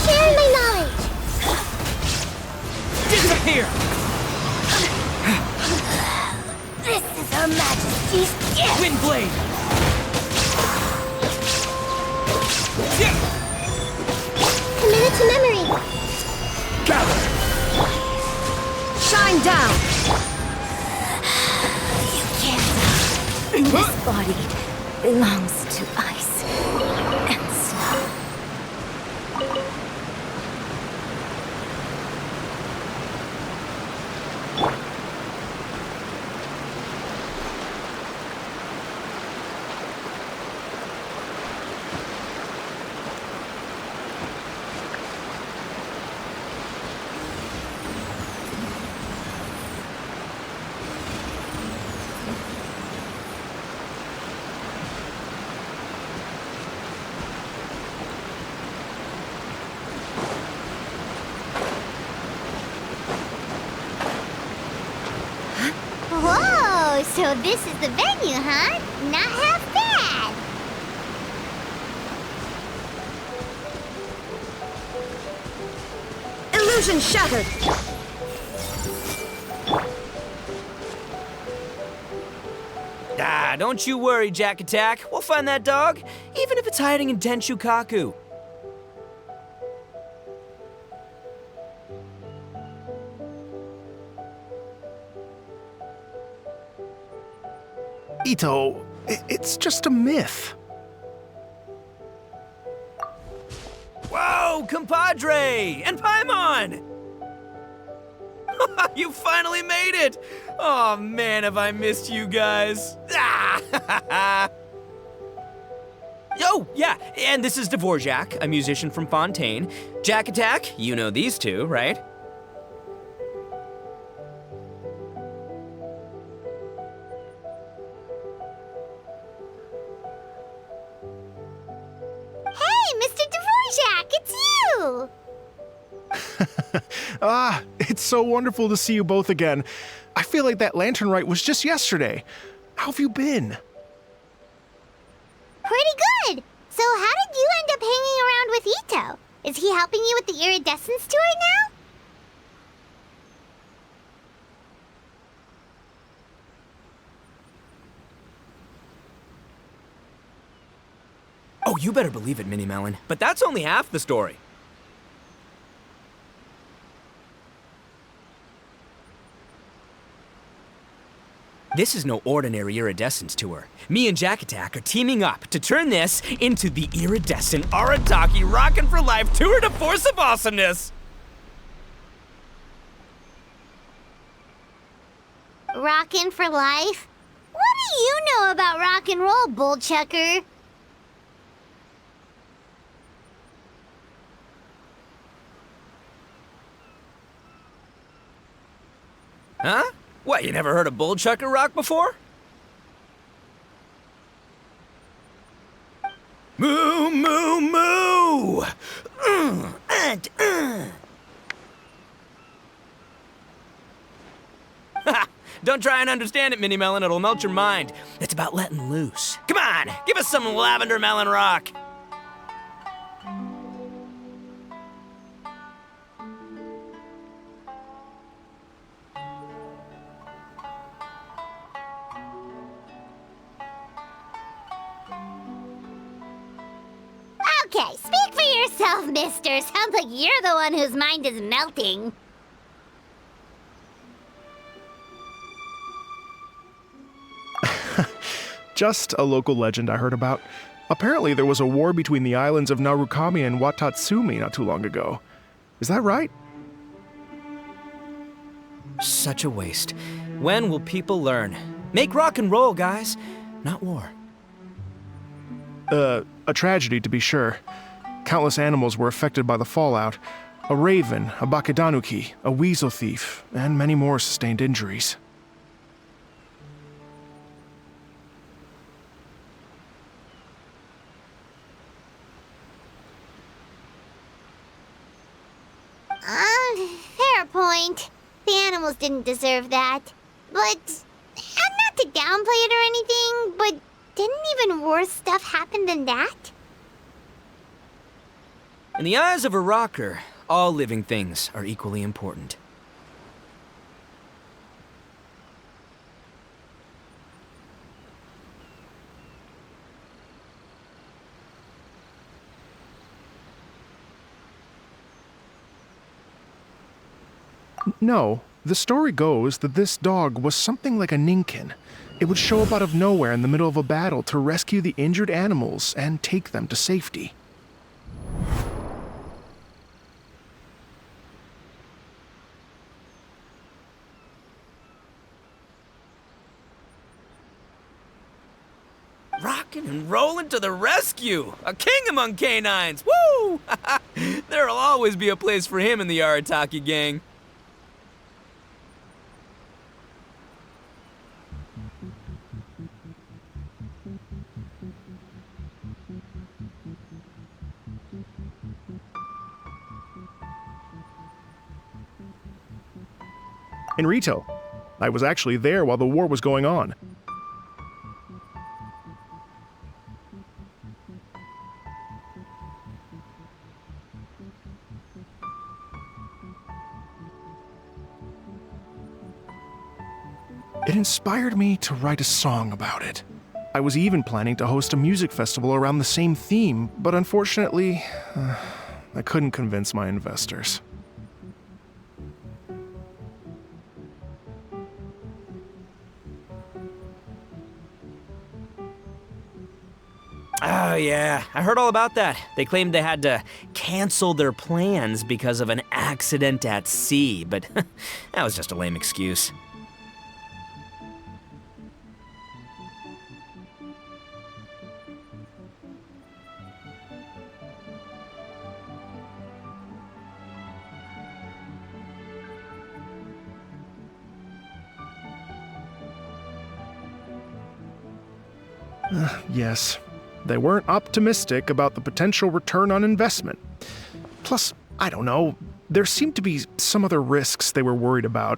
Share my knowledge. Disappear! This is Her Majesty's gift. Windblade! Committed to memory. Gather! Shine down! You can't. This body belongs to ice and snow. Whoa, so this is the venue, huh? Not half bad. Illusion shattered! Ah, don't you worry, Jack Attack. We'll find that dog, even if it's hiding in Tenshukaku. Ito, it's just a myth. Whoa, compadre! And Paimon! You finally made it! Oh man, have I missed you guys. Ah! Oh, yeah, and this is Dvorak, a musician from Fontaine. Jack Attack, you know these two, right? Hey, Mr. Dvorak, it's you! It's so wonderful to see you both again. I feel like that lantern rite was just yesterday. How have you been? Pretty good. So how did you end up hanging around with Ito? Is he helping you with the iridescence tour now? Oh, you better believe it, Minnie Melon. But that's only half the story. This is no ordinary iridescence tour. Me and Jack Attack are teaming up to turn this into the iridescent Arataki Rockin' for Life Tour de Force of Awesomeness! Rockin' for life? What do you know about rock and roll, bullchucker? Huh? What, you never heard of bullchucker rock before? Moo, moo, moo! Don't try and understand it, Minnie Melon. It'll melt your mind. It's about letting loose. Come on, give us some lavender melon rock. Okay, speak for yourself, mister. Sounds like you're the one whose mind is melting. Just a local legend I heard about. Apparently there was a war between the islands of Narukami and Watatsumi not too long ago. Is that right? Such a waste. When will people learn? Make rock and roll, guys. not war. A tragedy to be sure. Countless animals were affected by the fallout. A raven, a bakadanuki, a weasel thief, and many more sustained injuries. Fair point. The animals didn't deserve that. But, not to downplay it or anything, but didn't even worse stuff happen than that? In the eyes of a rocker, all living things are equally important. No, the story goes that this dog was something like a ninkin. It would show up out of nowhere in the middle of a battle to rescue the injured animals and take them to safety. Rockin' and rollin' to the rescue! A king among canines! Woo! There'll always be a place for him in the Arataki gang. In Rito, I was actually there while the war was going on. It inspired me to write a song about it. I was even planning to host a music festival around the same theme, but unfortunately, I couldn't convince my investors. Oh, yeah. I heard all about that. They claimed they had to cancel their plans because of an accident at sea, but that was just a lame excuse. Yes. They weren't optimistic about the potential return on investment. Plus, I don't know, there seemed to be some other risks they were worried about.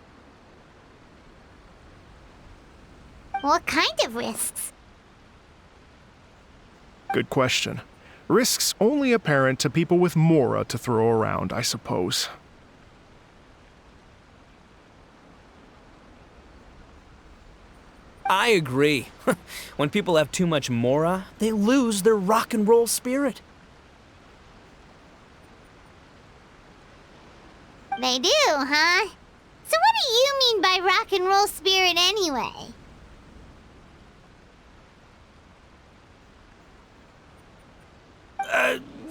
What kind of risks? Good question. Risks only apparent to people with mora to throw around, I suppose. I agree. When people have too much mora, they lose their rock and roll spirit. They do, huh? So what do you mean by rock and roll spirit anyway?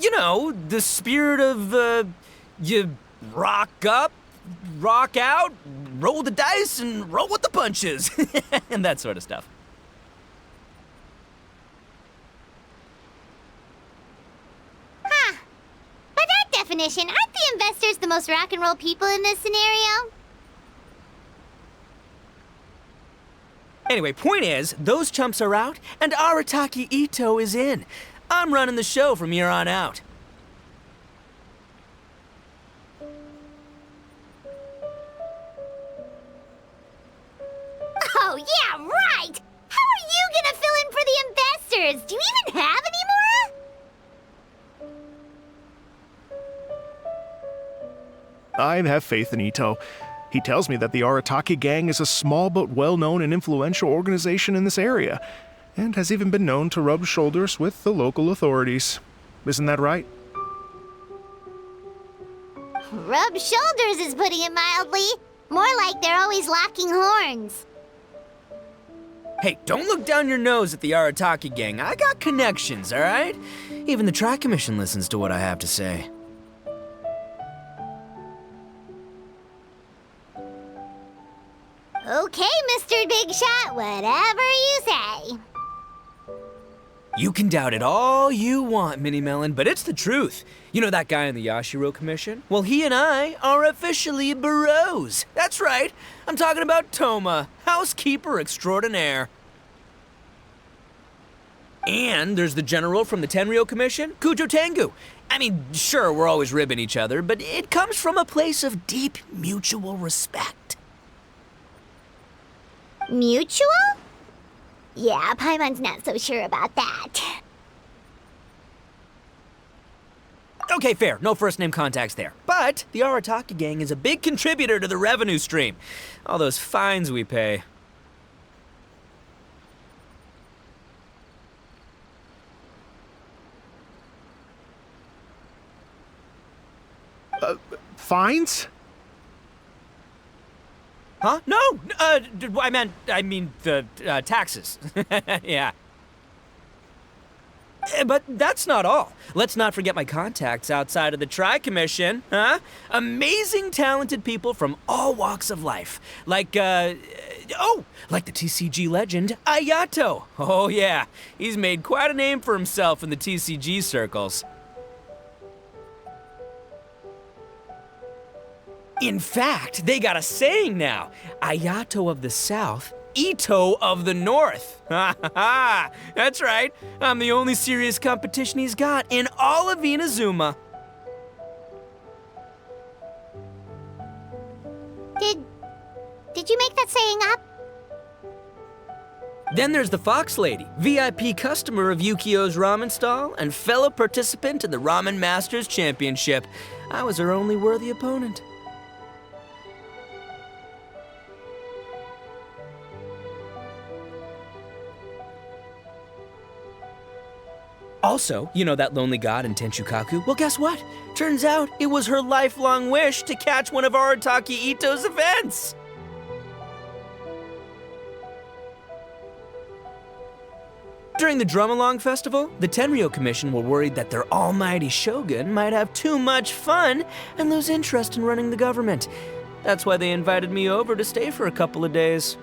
You know, the spirit of, you rock up, rock out, roll the dice, and roll with the punches, and that sort of stuff. Huh. By that definition, aren't the investors the most rock and roll people in this scenario? Anyway, point is, those chumps are out, and Arataki Ito is in. I'm running the show from here on out. Oh, yeah, right! How are you gonna fill in for the investors? Do you even have any more? I have faith in Ito. He tells me that the Arataki gang is a small but well-known and influential organization in this area, and has even been known to rub shoulders with the local authorities. Isn't that right? Rub shoulders is putting it mildly. More like they're always locking horns. Hey, don't look down your nose at the Arataki gang. I got connections, all right? Even the Tri Commission listens to what I have to say. Okay, Mr. Big Shot, whatever you say. You can doubt it all you want, Mini Melon, but it's the truth. You know that guy in the Yashiro Commission? Well, he and I are officially bros. That's right. I'm talking about Toma, housekeeper extraordinaire. And there's the general from the Tenryo Commission, Kujo Tengu. I mean, sure, we're always ribbing each other, but it comes from a place of deep mutual respect. Mutual? Yeah, Paimon's not so sure about that. Okay, fair. No first-name contacts there. But the Arataki gang is a big contributor to the revenue stream. All those fines we pay. Fines? Huh? No! I mean the taxes. Yeah. But that's not all. Let's not forget my contacts outside of the Tri-Commission, huh? Amazing, talented people from all walks of life. Like the TCG legend, Ayato. Oh yeah, he's made quite a name for himself in the TCG circles. In fact, they got a saying now. Ayato of the South, Ito of the North. Ha ha ha! That's right. I'm the only serious competition he's got in all of Inazuma. Did you make that saying up? Then there's the Fox Lady, VIP customer of Yukio's ramen stall and fellow participant in the Ramen Masters Championship. I was her only worthy opponent. Also, you know that lonely god in Tenchukaku? Well, guess what? Turns out it was her lifelong wish to catch one of Arataki Ito's events! During the Drum-Along Festival, the Tenryo Commission were worried that their almighty shogun might have too much fun and lose interest in running the government. That's why they invited me over to stay for a couple of days.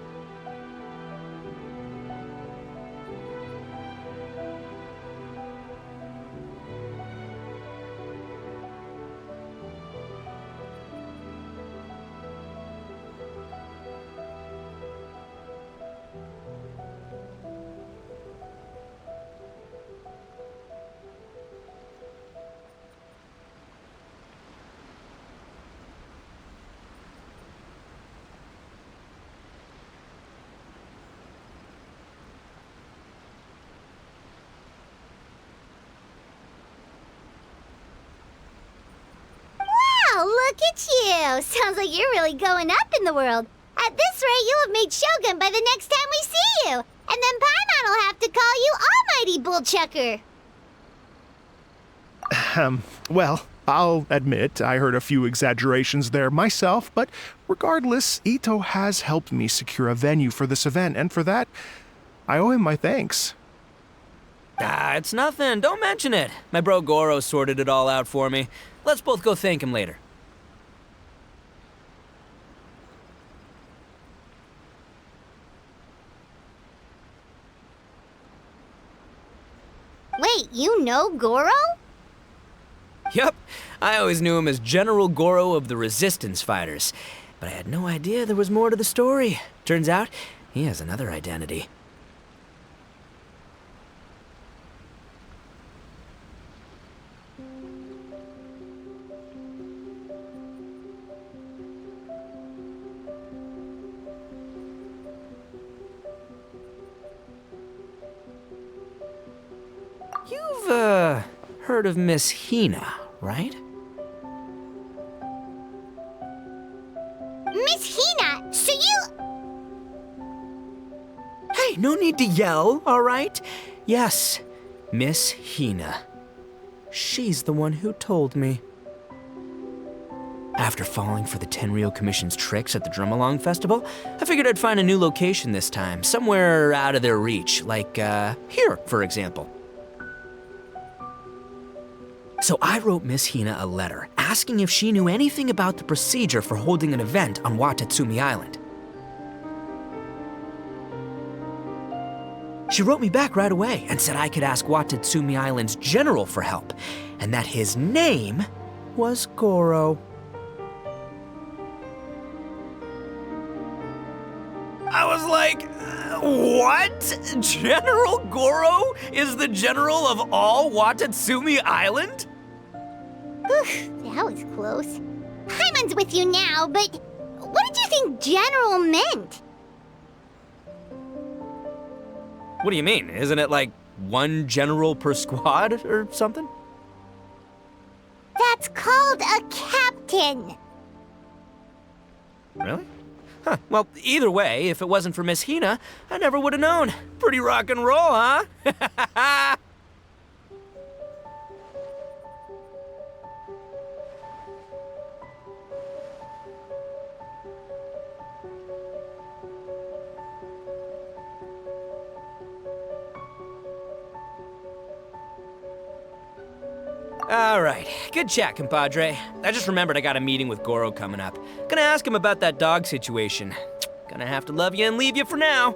Look at you! Sounds like you're really going up in the world. At this rate, you'll have made Shogun by the next time we see you. And then Paimon will have to call you Almighty Bullchucker. Well, I'll admit I heard a few exaggerations there myself, but regardless, Ito has helped me secure a venue for this event, and for that, I owe him my thanks. It's nothing. Don't mention it. My bro Goro sorted it all out for me. Let's both go thank him later. Wait, you know Goro? Yup, I always knew him as General Goro of the Resistance Fighters. But I had no idea there was more to the story. Turns out, he has another identity. You've, heard of Miss Hina, right? Miss Hina, so you... Hey, no need to yell, all right? Yes, Miss Hina. She's the one who told me. After falling for the Tenryo Commission's tricks at the Drum-Along Festival, I figured I'd find a new location this time, somewhere out of their reach, like, here, for example. So I wrote Miss Hina a letter, asking if she knew anything about the procedure for holding an event on Watatsumi Island. She wrote me back right away and said I could ask Watatsumi Island's general for help, and that his name was Goro. I was like, what? General Goro is the general of all Watatsumi Island? That was close. Paimon's with you now, but what did you think general meant? What do you mean? Isn't it like one general per squad or something? That's called a captain. Really? Huh. Well, either way, if it wasn't for Miss Hina, I never would have known. Pretty rock and roll, huh? All right, good chat, compadre. I just remembered I got a meeting with Goro coming up. Gonna ask him about that dog situation. Gonna have to love you and leave you for now.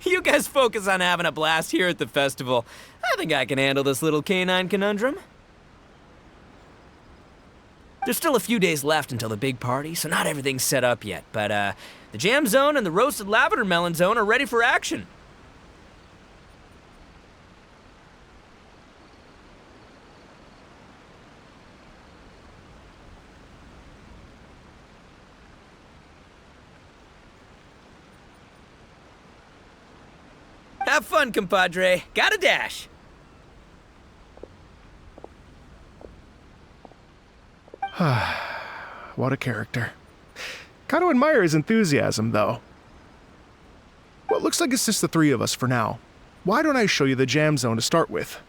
You guys focus on having a blast here at the festival. I think I can handle this little canine conundrum. There's still a few days left until the big party, so not everything's set up yet, but the jam zone and the roasted lavender melon zone are ready for action. Have fun, compadre. Gotta dash. What a character. Gotta admire his enthusiasm, though. Well, it looks like it's just the three of us for now. Why don't I show you the jam zone to start with?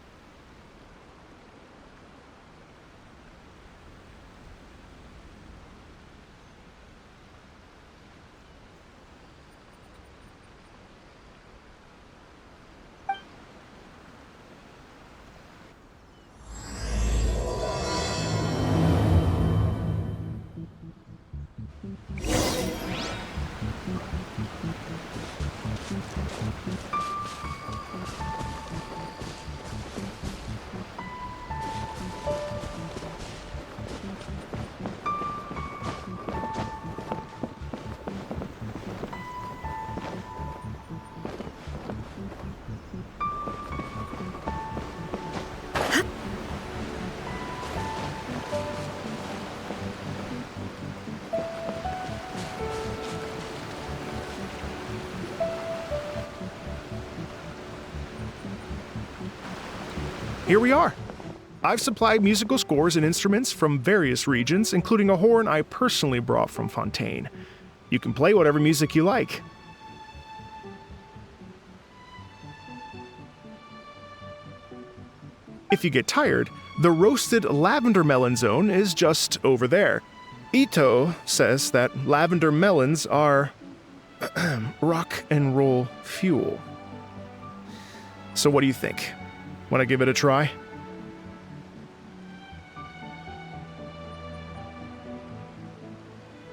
Here we are. I've supplied musical scores and instruments from various regions, including a horn I personally brought from Fontaine. You can play whatever music you like. If you get tired, the roasted lavender melon zone is just over there. Ito says that lavender melons are rock and roll fuel. So what do you think? Want to give it a try?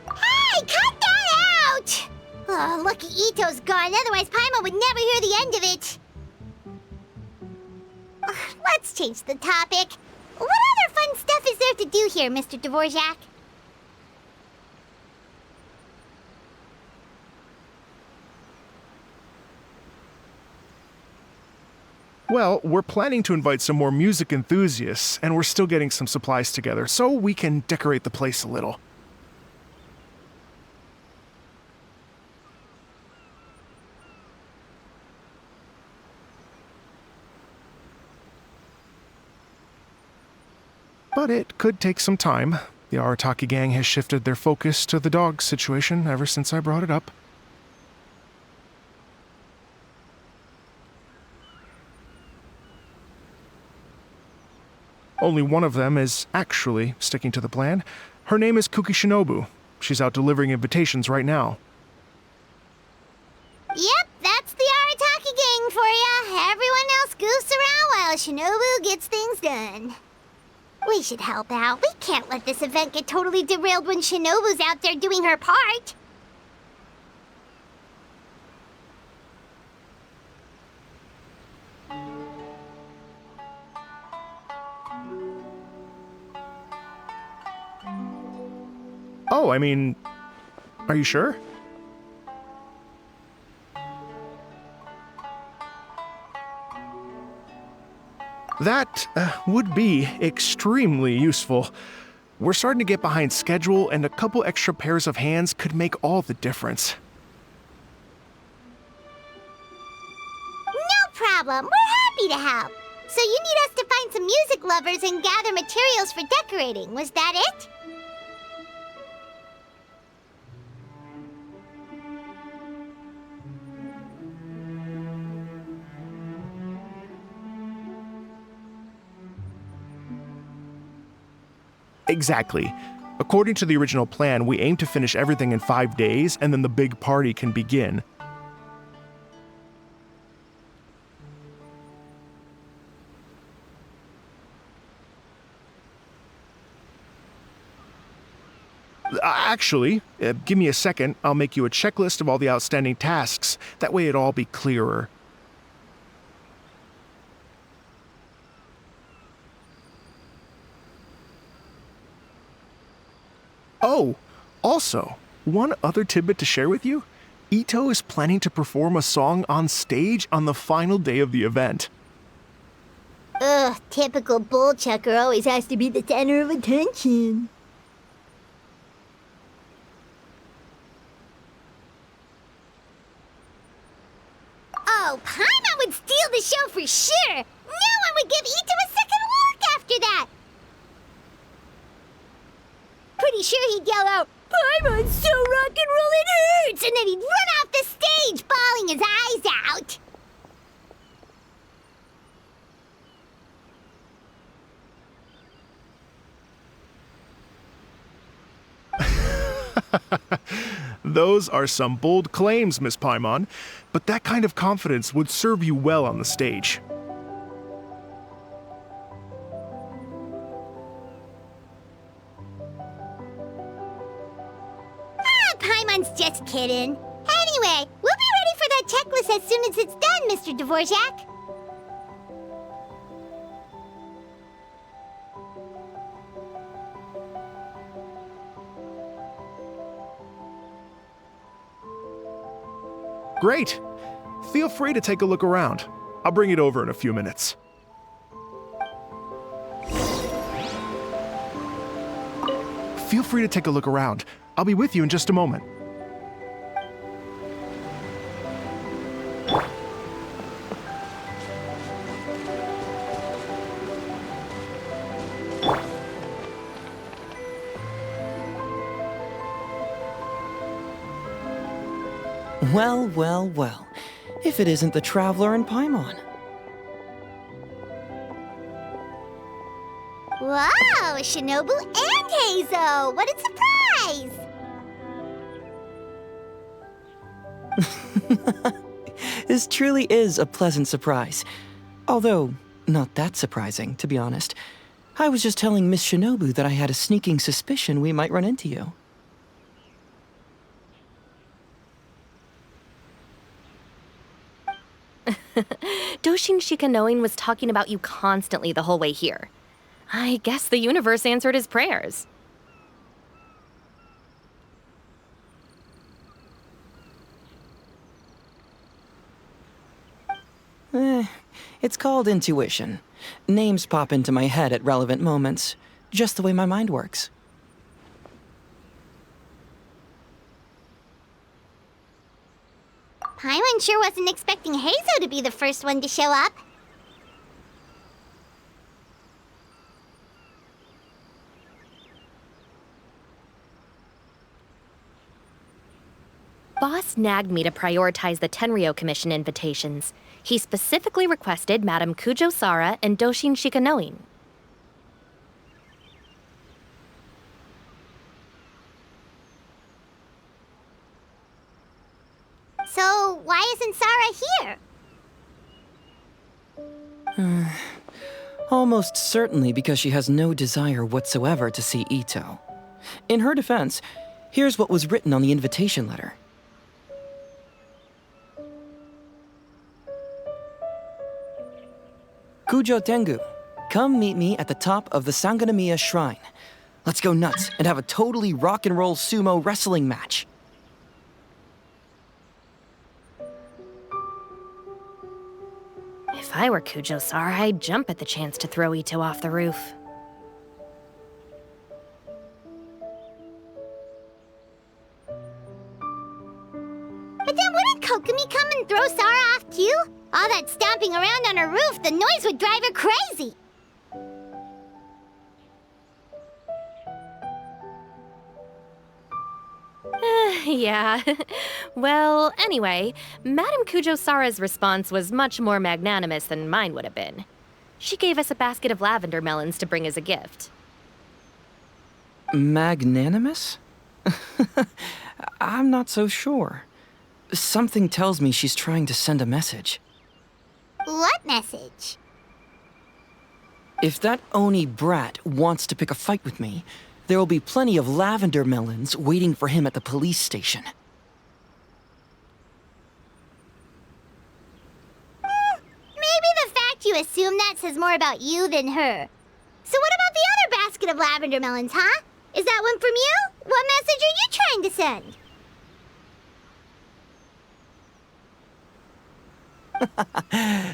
Hey, cut that out! Oh, lucky Ito's gone, otherwise Paimon would never hear the end of it. Let's change the topic. What other fun stuff is there to do here, Mr. Dvorak? Well, we're planning to invite some more music enthusiasts, and we're still getting some supplies together, so we can decorate the place a little. But it could take some time. The Arataki gang has shifted their focus to the dog situation ever since I brought it up. Only one of them is actually sticking to the plan. Her name is Kuki Shinobu. She's out delivering invitations right now. Yep, that's the Arataki gang for ya. Everyone else goofs around while Shinobu gets things done. We should help out. We can't let this event get totally derailed when Shinobu's out there doing her part. Oh, I mean, are you sure? That would be extremely useful. We're starting to get behind schedule, and a couple extra pairs of hands could make all the difference. No problem. We're happy to help. So you need us to find some music lovers and gather materials for decorating. Was that it? Exactly. According to the original plan, we aim to finish everything in 5 days, and then the big party can begin. Actually, give me a second. I'll make you a checklist of all the outstanding tasks. That way it'll all be clearer. Oh, also, one other tidbit to share with you. Ito is planning to perform a song on stage on the final day of the event. Ugh, typical bull chucker always has to be the center of attention. Oh, Paimon would steal the show for sure! No one would give Ito a second look after that! Pretty sure he'd yell out, "Paimon's so rock and roll it hurts!" And then he'd run off the stage, bawling his eyes out. Those are some bold claims, Miss Paimon, but that kind of confidence would serve you well on the stage. Paimon's just kidding. Anyway, we'll be ready for that checklist as soon as it's done, Mr. Dvorak. Great! Feel free to take a look around. I'll bring it over in a few minutes. Feel free to take a look around. I'll be with you in just a moment. Well, well, well. If it isn't the Traveler and Paimon. Wow, Shinobu and Heizo! What a surprise! This truly is a pleasant surprise. Although, not that surprising, to be honest. I was just telling Miss Shinobu that I had a sneaking suspicion we might run into you. Doshin Shikanoin was talking about you constantly the whole way here. I guess the universe answered his prayers. It's called intuition. Names pop into my head at relevant moments, just the way my mind works. Paimon sure wasn't expecting Heizo to be the first one to show up. Boss nagged me to prioritize the Tenryo Commission invitations. He specifically requested Madame Kujo Sara and Doshin Shikanoin. So, why isn't Sara here? Almost certainly because she has no desire whatsoever to see Ito. In her defense, here's what was written on the invitation letter. Kujo Tengu, come meet me at the top of the Sanganamiya Shrine. Let's go nuts and have a totally rock and roll sumo wrestling match. If I were Kujo-Sara, I'd jump at the chance to throw Ito off the roof. But then wouldn't Kokomi come and throw Sara off too? All that stomping around on her roof, the noise would drive her crazy. Yeah. Well, anyway, Madame Kujo-Sara's response was much more magnanimous than mine would have been. She gave us a basket of lavender melons to bring as a gift. Magnanimous? I'm not so sure. Something tells me she's trying to send a message. What message? If that Oni brat wants to pick a fight with me, there will be plenty of lavender melons waiting for him at the police station. Maybe the fact you assume that says more about you than her. So what about the other basket of lavender melons, huh? Is that one from you? What message are you trying to send?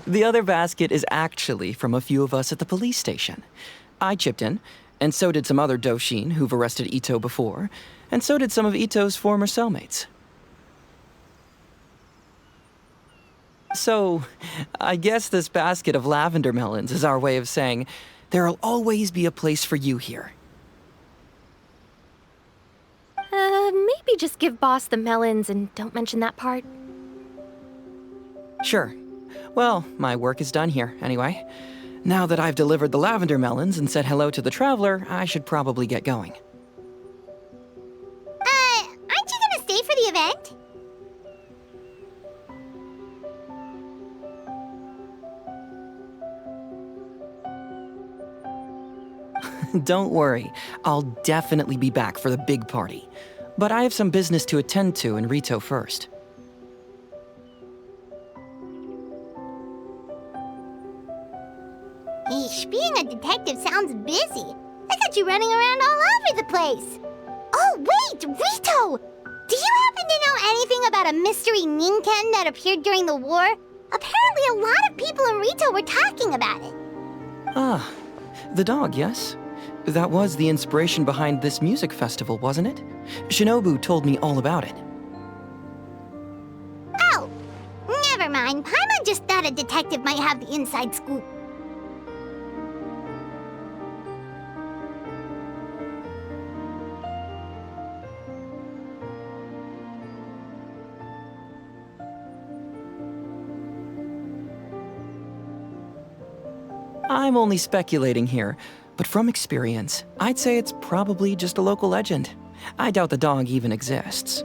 The other basket is actually from a few of us at the police station. I chipped in, and so did some other Doshin who've arrested Ito before, and so did some of Ito's former cellmates. So, I guess this basket of lavender melons is our way of saying, there'll always be a place for you here. Maybe just give Boss the melons and don't mention that part. Sure. Well, my work is done here, anyway. Now that I've delivered the lavender melons and said hello to the traveler, I should probably get going. Aren't you gonna stay for the event? Don't worry, I'll definitely be back for the big party. But I have some business to attend to in Rito first. Eesh, being a detective sounds busy. Look at you running around all over the place. Oh, wait, Rito! Do you happen to know anything about a mystery Ninken that appeared during the war? Apparently a lot of people in Rito were talking about it. Ah, the dog, yes? That was the inspiration behind this music festival, wasn't it? Shinobu told me all about it. Oh, never mind. Paimon just thought a detective might have the inside scoop. I'm only speculating here, but from experience, I'd say it's probably just a local legend. I doubt the dog even exists.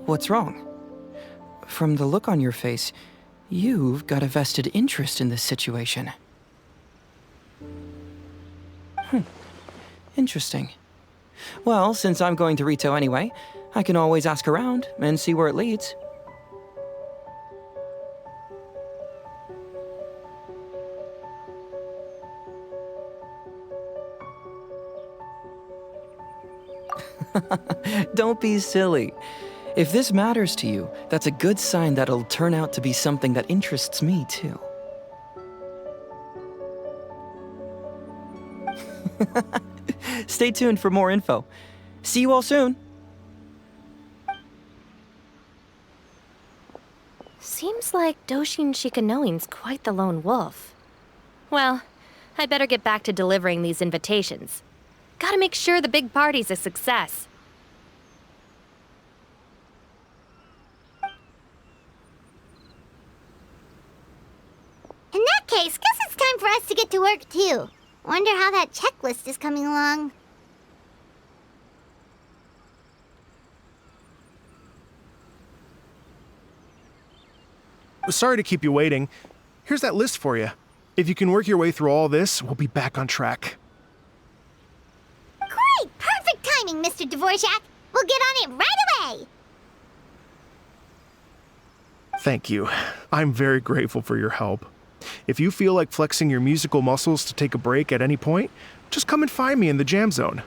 What's wrong? From the look on your face, you've got a vested interest in this situation. Interesting. Well, since I'm going to Rito anyway, I can always ask around and see where it leads. Don't be silly. If this matters to you, that's a good sign that it'll turn out to be something that interests me, too. Stay tuned for more info. See you all soon. Seems like Doshin Shikanoin's quite the lone wolf. Well, I'd better get back to delivering these invitations. Gotta make sure the big party's a success. In that case, guess it's time for us to get to work too. Wonder how that checklist is coming along. Sorry to keep you waiting. here's that list for you. If you can work your way through all this, we'll be back on track. Great! Perfect timing, Mr. Dvorak. We'll get on it right away. Thank you. I'm very grateful for your help. If you feel like flexing your musical muscles to take a break at any point, just come and find me in the jam zone.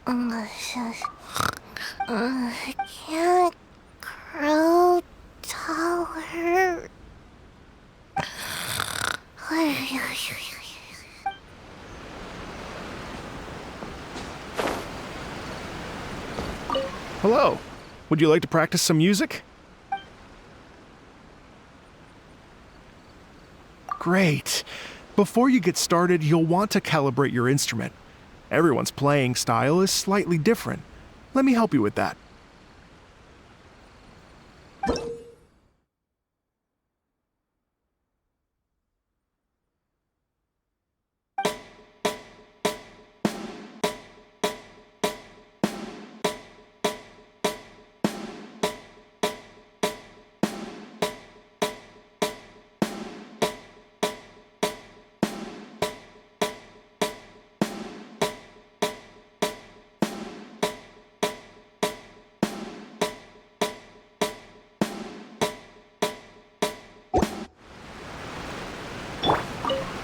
I can't grow taller. Hello. Would you like to practice some music? Great. Before you get started, you'll want to calibrate your instrument. Everyone's playing style is slightly different. Let me help you with that.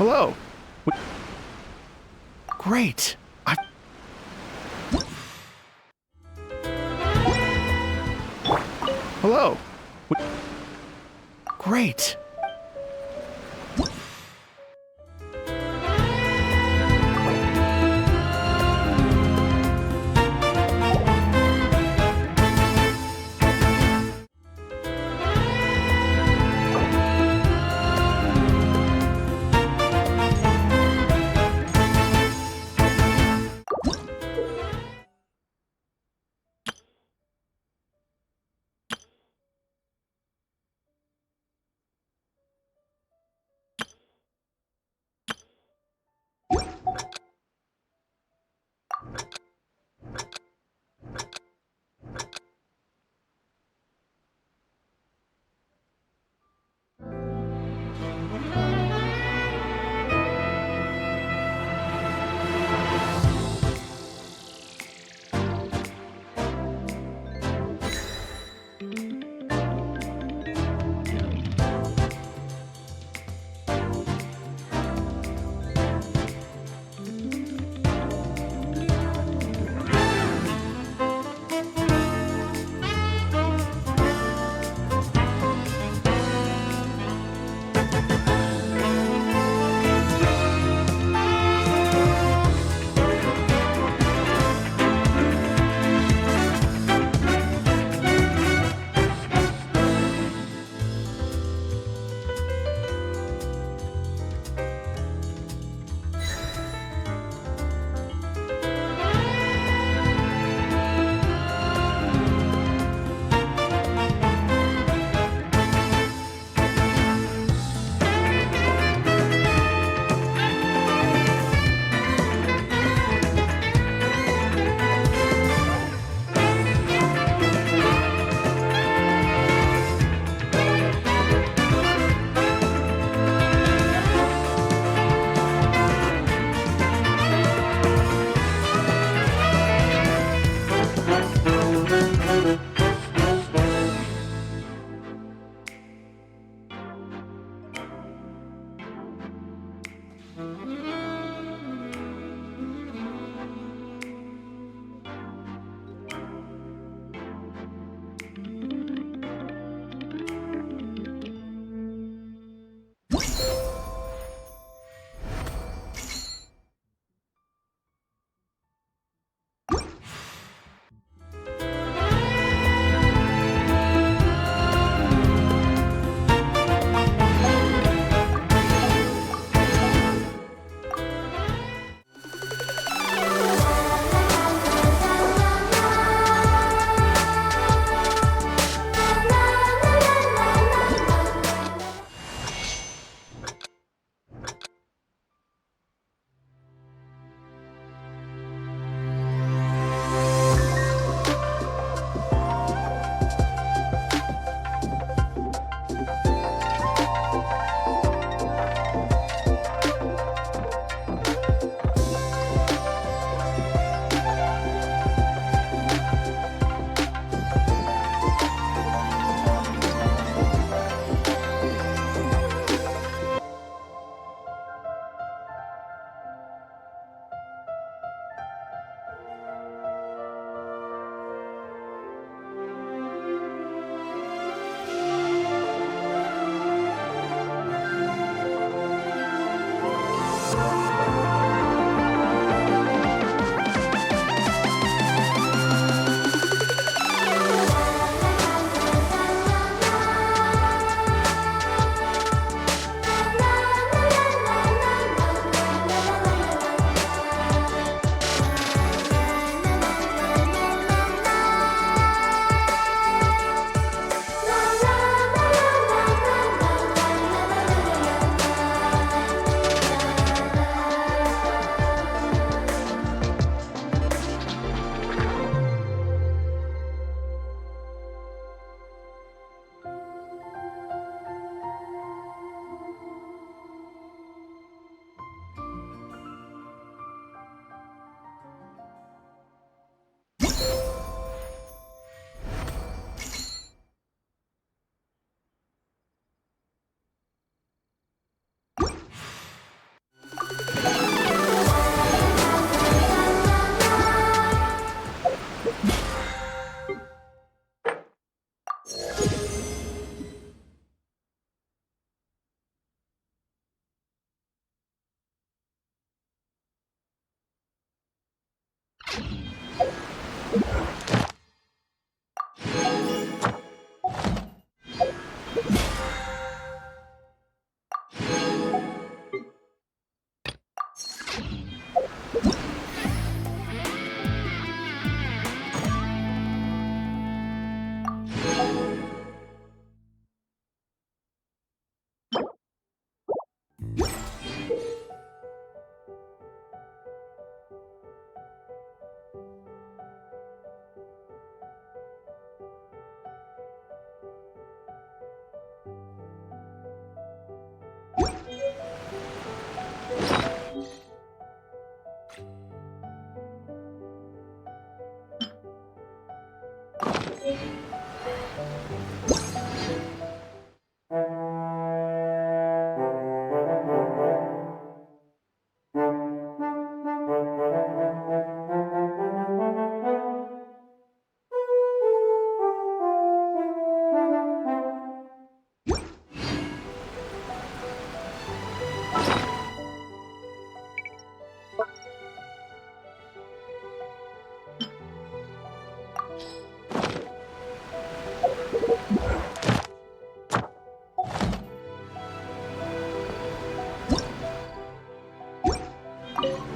Hello. Great. Hello. Great.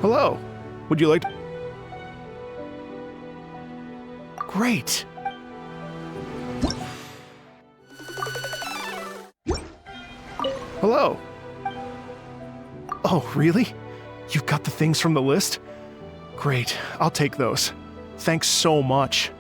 Hello. Would you like to... Great. Hello. Oh, really? You've got the things from the list? Great. I'll take those. Thanks so much.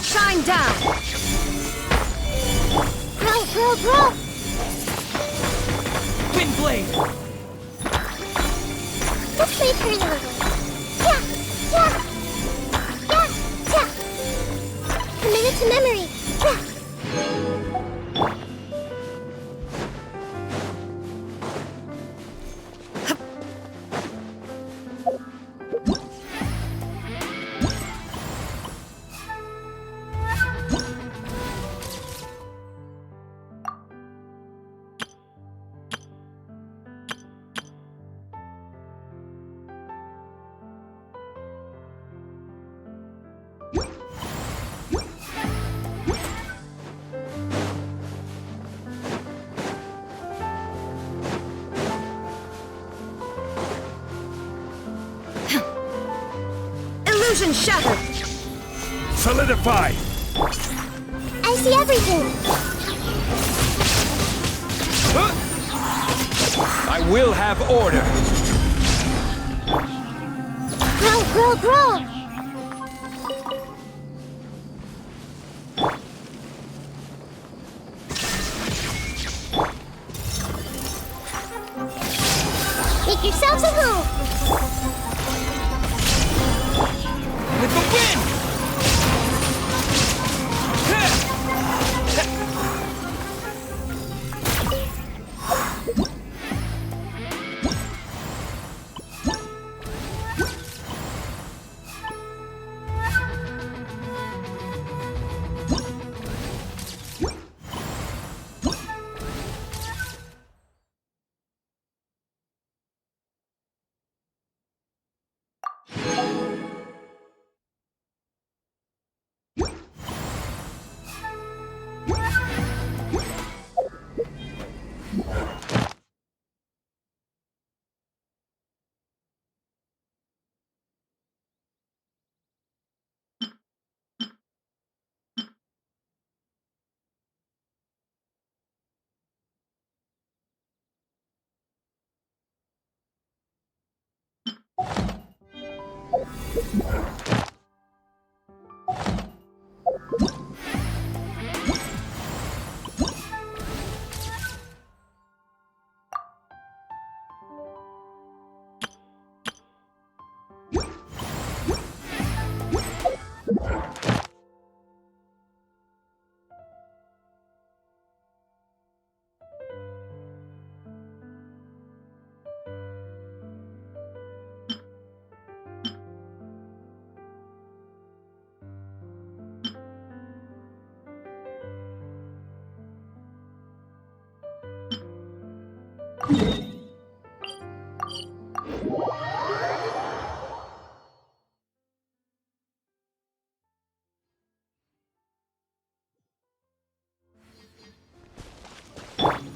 Shine down! Bro! Wind blade! Let's play pretty little. Yeah. Commit it to memory. Illusion shattered! Solidify! I see everything. I will have order! Grow! Make yourselves at home. With the wind!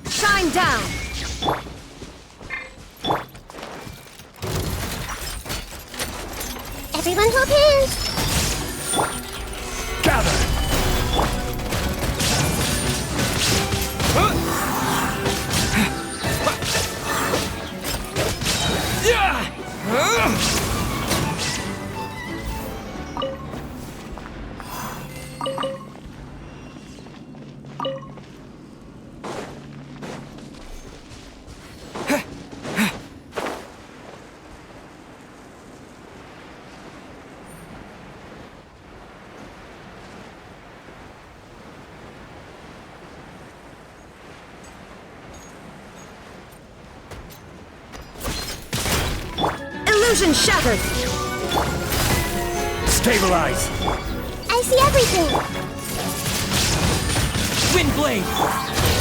Shine down! Everyone hold hands. Gather! Illusion shattered! Stabilize! I see everything. Wind blade!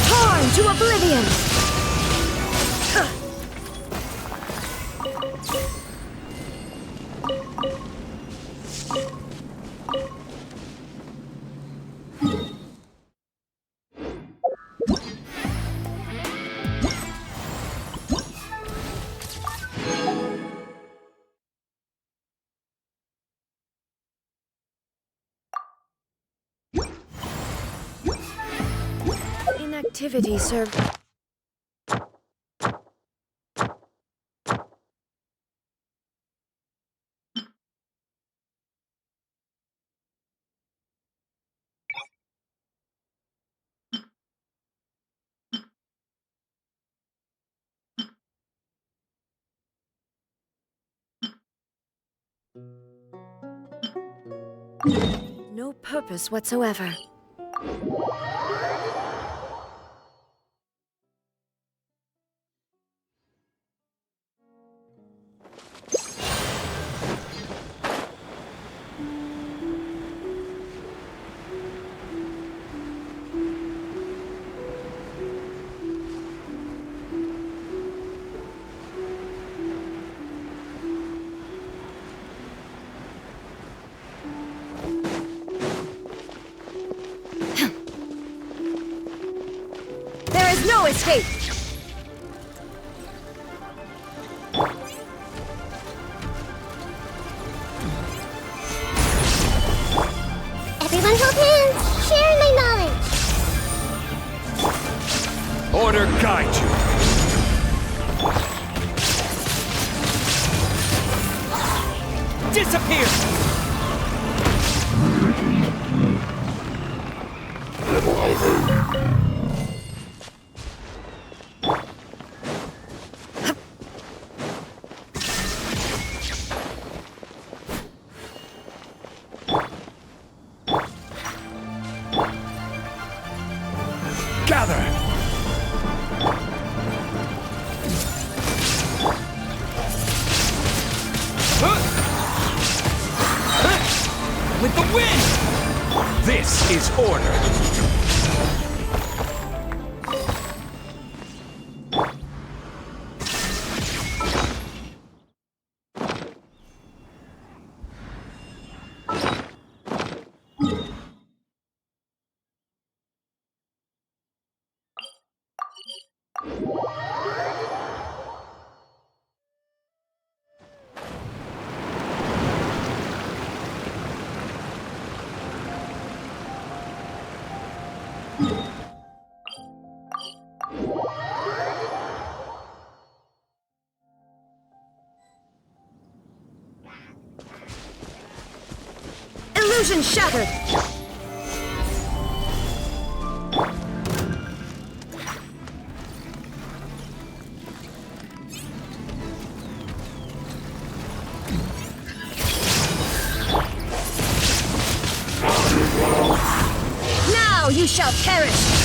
Torn to oblivion! Inactivity served. No purpose whatsoever. There is no escape! Everyone hold hands. Share my knowledge. Order guide you! Disappear! This is order. Illusion shattered! Now you shall perish!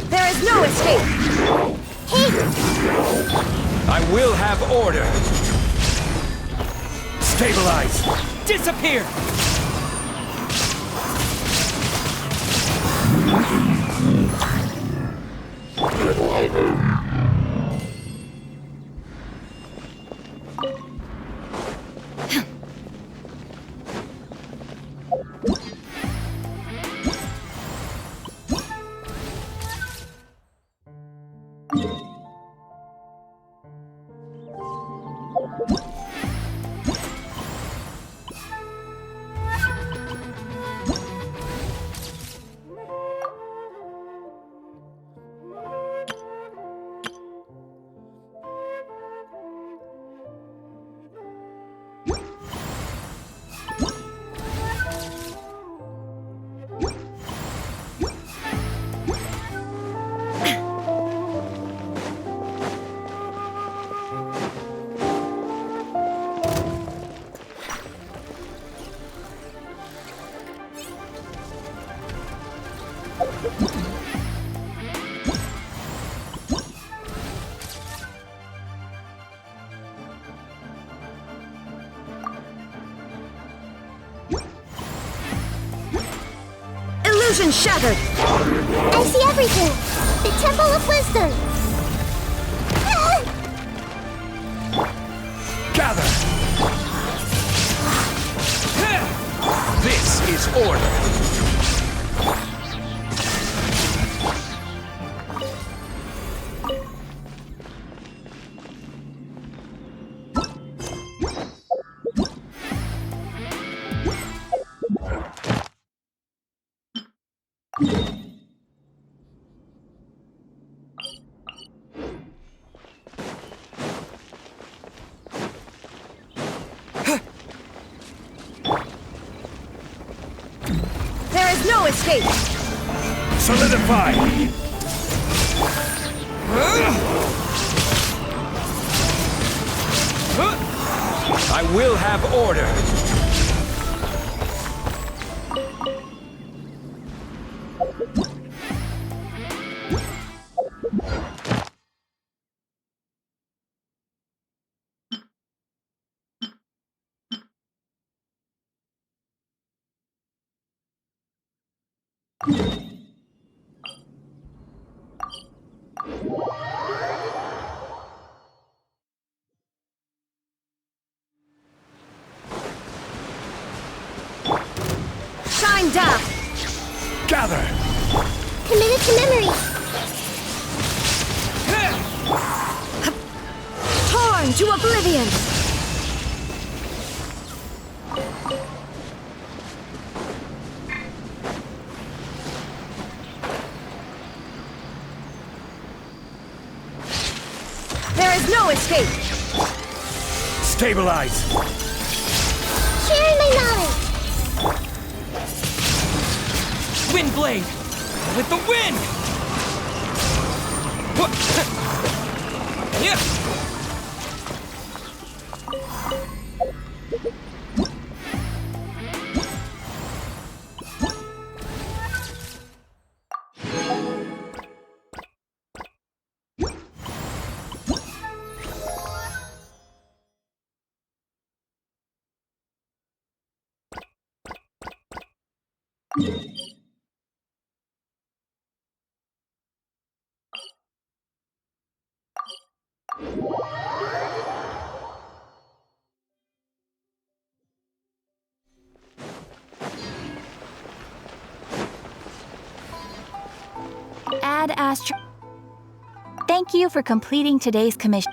There is no escape! I will have order. Stabilize. Disappear. Illusion shattered! I see everything! The Temple of Wisdom! Gather. This is order. There is no escape! Solidify. I will have order. Shine down! Gather. Committed to memory! Tor! Born to oblivion! There is no escape! Stabilize! Sharing my knowledge! Wind blade! With the wind! What? Yeah! Ad Astra. Thank you for completing today's commission.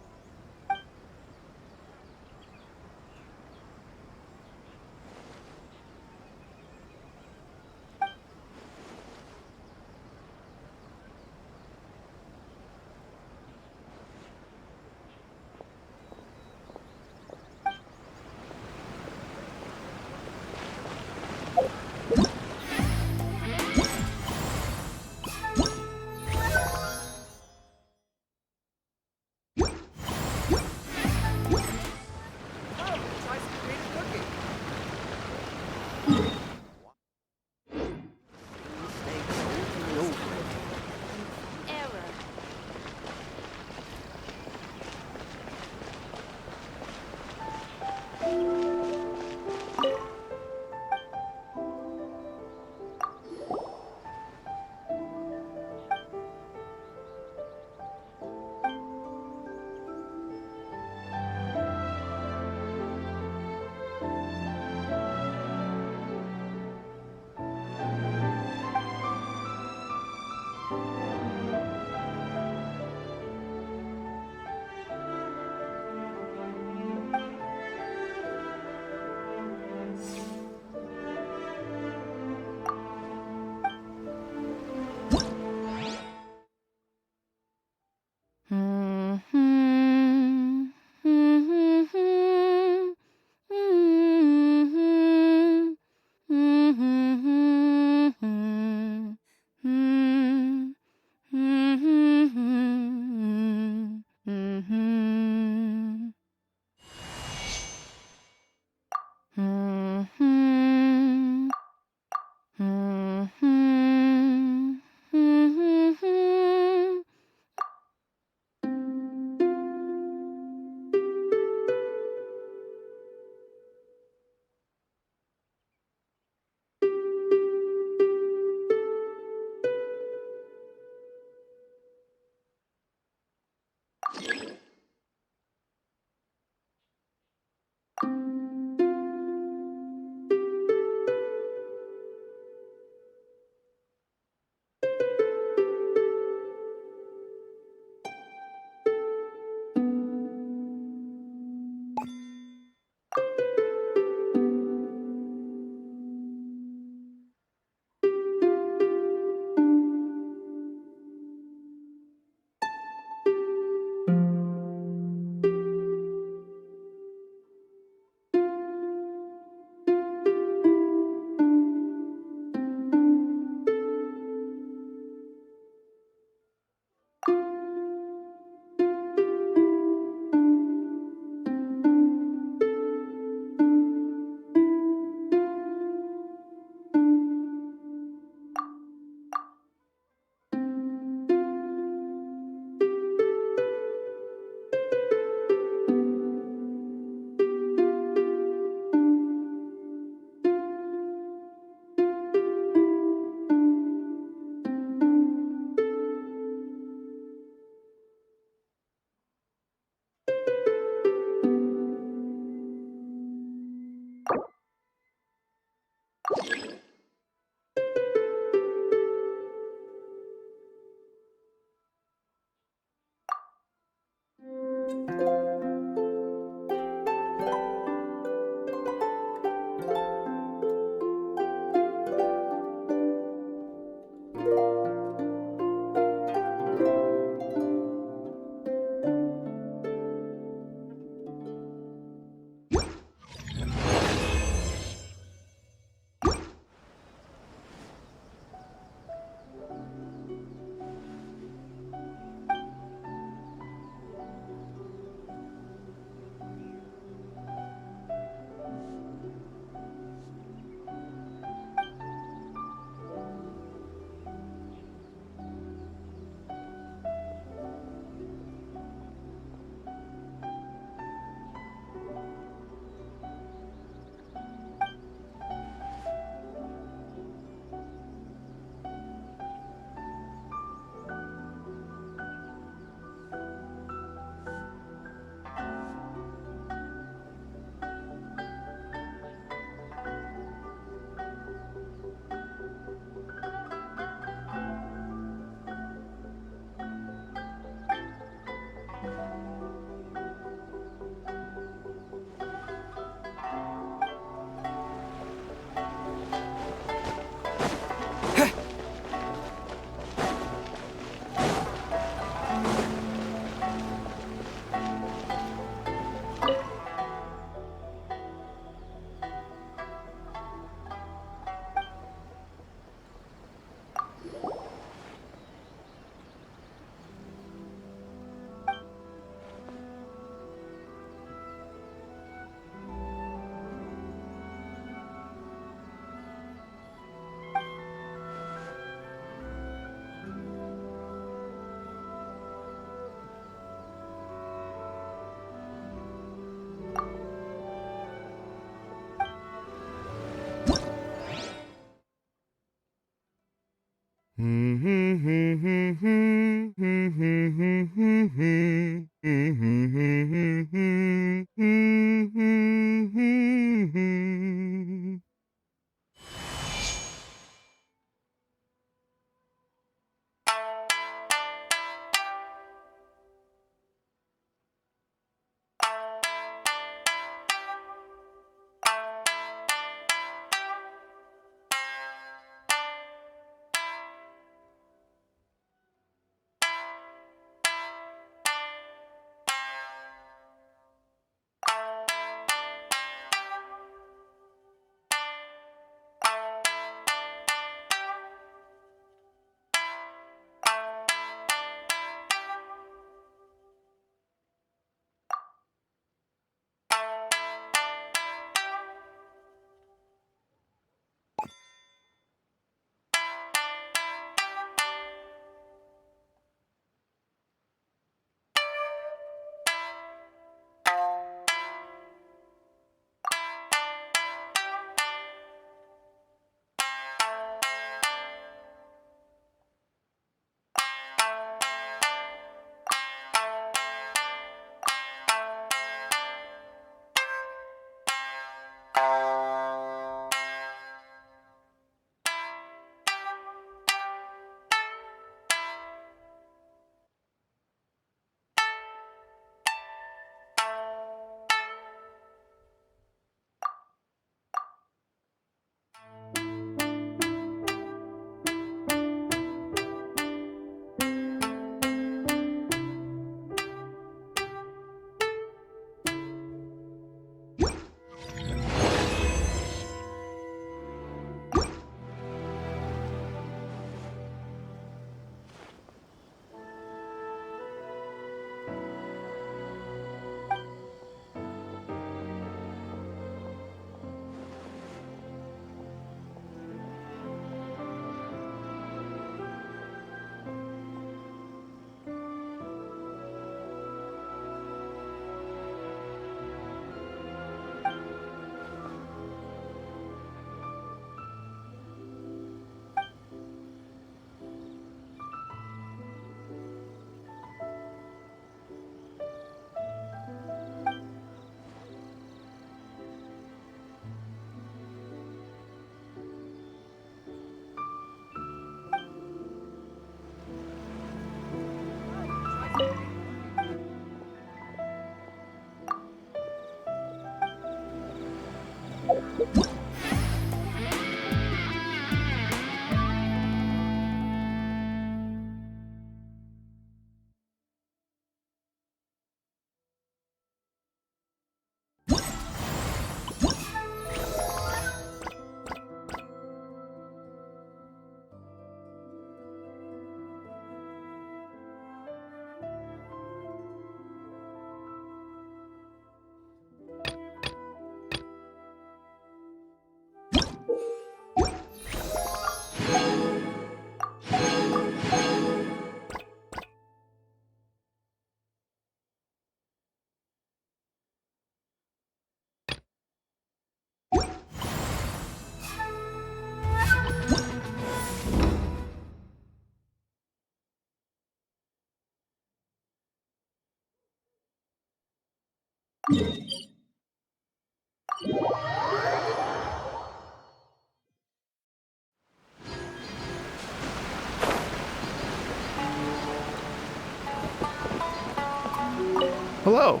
Hello.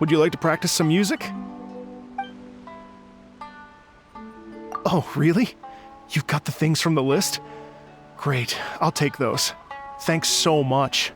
Would you like to practice some music? Oh, really? You've got the things from the list? Great. I'll take those. Thanks so much.